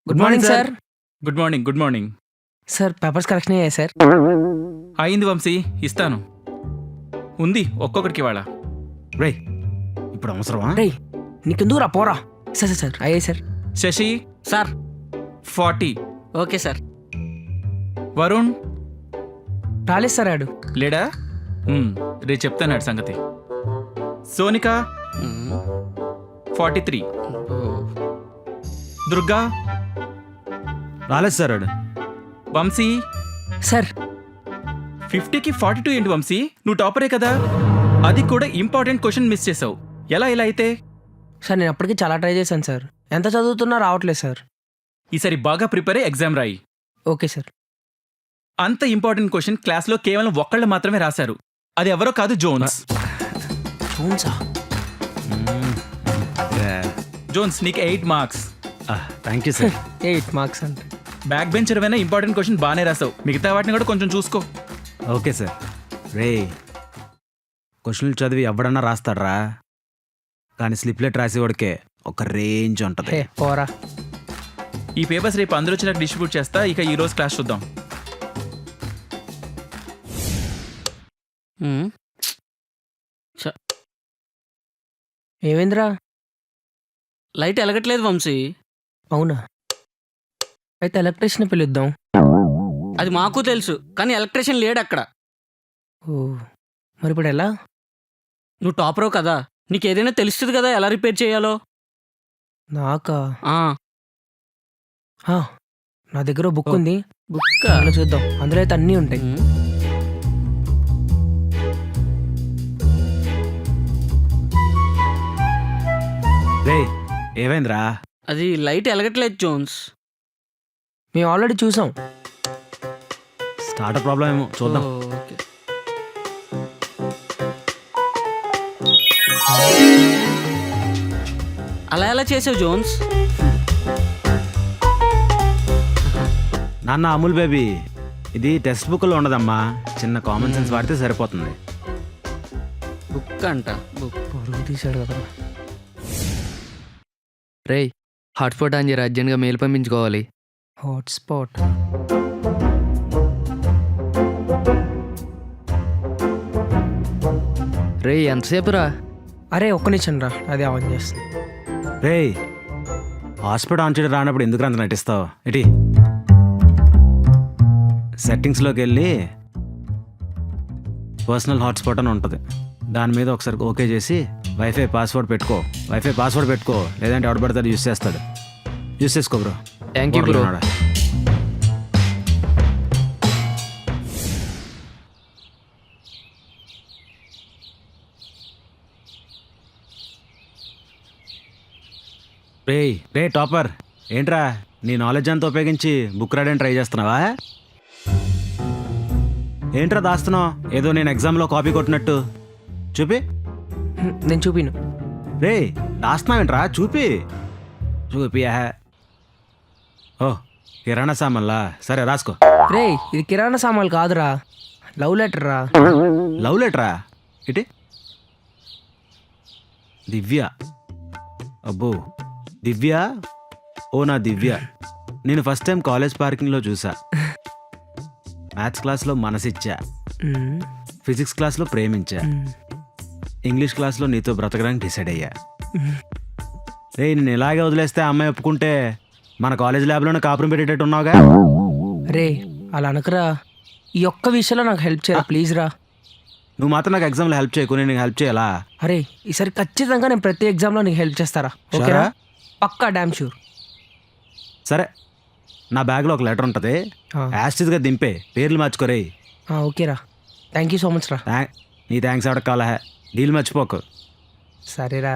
Good morning sir. Good morning. Good morning. Sir papers correction అయ్యాయి sir. అయింది వంశీ, ఇస్తాను. ఉంది ఒక్కొక్కడికి వాళ్ళ. రే ఇప్పుడు అవసరమా? రే నీకెందుకు రా పోరా. సార్ సార్ సార్ అయ్యాయి sir. Shashi sir 40. Okay sir. Varun రాలేదు సార్ ఆడు. లేడా? రేపు చెప్తాను సంగతి. సోనిక 43. దుర్గా రాలేదు సార్ ఆడు. వంశీ సార్ 50కి 42 ఏంటి వంశీ? నువ్వు టాపరే కదా. అది కూడా ఇంపార్టెంట్ క్వశ్చన్ మిస్ చేసావు. ఎలా ఇలా అయితే? సార్ నేను అప్పటికి చాలా ట్రై చేశాను సార్. ఎంత చదువుతున్నా రావట్లేదు సార్. ఈసారి బాగా ప్రిపేర్ అయ్యి ఎగ్జామ్ రాయి. Okay sir. అంత ఇంపార్టెంట్ క్వశ్చన్ క్లాస్లో కేవలం ఒక్కళ్ళు మాత్రమే రాశారు. అది ఎవరో కాదు, జోన్స్. చూన్సా జోన్స్ నీకు 8 marks. Thank you sir. 8 marks అంటే బ్యాక్ బెంచర్ అయినా ఇంపార్టెంట్ క్వశ్చన్ బాగానే రాసావు. మిగతా వాటిని కూడా కొంచెం చూసుకో. Okay sir. రే క్వశ్చన్లు చదివి ఎవడన్నా రాస్తాడ్రా, కానీ స్లిప్లెట్ రాసేవాడికే ఒక రేంజ్ ఉంటుంది. హే పోరా. ఈ పేపర్స్ రేపు అందరూ వచ్చినాక డిస్ట్రిబ్యూట్ చేస్తా. ఇక ఈ రోజు క్లాస్ చూద్దాం. ఏమైందిరా? లైట్ ఎలగట్లేదు వంశీ. అవునా? అయితే ఎలక్ట్రీషియన్ పిలుద్దాం. అది మాకు తెలుసు, కానీ ఎలక్ట్రీషియన్ లేడు అక్కడ. ఓ మరి ఇప్పుడు ఎలా? నువ్వు టాపరో కదా, నీకు ఏదైనా తెలుస్తుంది కదా ఎలా రిపేర్ చేయాలో. నాకా? ఆ, నా దగ్గర బుక్ ఉంది, బుక్క. అందులో చూద్దాం. అందులో అయితే అన్నీ ఉంటాయి. రే ఏమైందిరా? అది లైట్ ఎలగట్లేదు జోన్స్. మేము ఆల్రెడీ చూసాం. స్టార్టర్ ప్రాబ్లం ఏమో చూద్దాం. ఓకే. అలా ఎలా చేసావు జోన్స్? నాన్న అమూల్ బేబీ, ఇది టెక్స్ట్ బుక్లో ఉండదమ్మా. చిన్న కామన్ సెన్స్ వాడితే సరిపోతుంది. బుక్ అంట. బుక్. పరుగు తీసాడు కదా. రే హాట్స్పాట్ ఆన్ చేయరా, అర్జెంట్గా మెయిల్ పంపించుకోవాలి. హాట్స్పాట్ రే ఎంతసేపు రా? అరే ఒక్క నిమిషం రా, అదే ఆన్ చేస్తుంది. రే హాస్పిటల్ ఆన్ చేయడం రానప్పుడు ఎందుకు అంత నటిస్తావు? ఇటీ సెట్టింగ్స్లోకి వెళ్ళి పర్సనల్ హాట్స్పాట్ అని ఉంటుంది, దాని మీద ఒకసారి ఓకే చేసి వైఫై పాస్వర్డ్ పెట్టుకో. లేదంటే ఎవడు పడతాడు యూస్ చేస్తాడు. యూస్ చేసుకో bro. Thank you bro. Ray topper, ఏంట్రా నీ నాలెడ్జ్ అంతా ఉపయోగించి బుక్ రాయడానికి ట్రై చేస్తున్నావా? ఏంట్రా దాస్తున్నావు? ఏదో నేను ఎగ్జామ్లో కాపీ కొట్టినట్టు. చూపి. నేను చూపిను. రే దాస్తున్నావేంట్రా? చూపి. ఓ కిరాణా సామాన్లా? సరే రాసుకో. రే ఇది కిరాణా సామాన్లు కాదురా, లవ్ లెటర్ రా. లవ్ లెటరా? ఇటీ దివ్య. అబ్బో దివ్య. ఓ నా దివ్య, నేను ఫస్ట్ టైం కాలేజ్ పార్కింగ్లో చూసా. మ్యాథ్స్ క్లాస్లో మనసిచ్చా, ఫిజిక్స్ క్లాస్లో ప్రేమించా, ఇంగ్లీష్ క్లాస్లో నీతో బ్రతకడానికి డిసైడ్ అయ్యా. రే నేను ఇలాగే వదిలేస్తే అమ్మాయి ఒప్పుకుంటే మన కాలేజ్ ల్యాబ్లోనే కాపురం పెట్టేటట్టు ఉన్నావుగా. రే అలా అనకరా, ఈ ఒక్క విషయంలో నాకు హెల్ప్ చేయరా ప్లీజ్ రా. నువ్వు మాత్రం నాకు ఎగ్జామ్లో హెల్ప్ చేయకు, నేను నీకు హెల్ప్ చేయాలా? అరే ఈసారి ఖచ్చితంగా నేను ప్రతి ఎగ్జామ్లో నీకు హెల్ప్ చేస్తారా? ఓకేనా? పక్కా డామ్ షూర్. సరే నా బ్యాగ్లో ఒక లెటర్ ఉంటుంది, యాస్టిస్గా దింపే, పేర్లు మార్చుకోరే. ఓకేరా, థ్యాంక్ యూ సో మచ్ రా. నీ థ్యాంక్స్ ఎవరికి కావాలా? డీల్ మర్చిపోకు. సరేరా.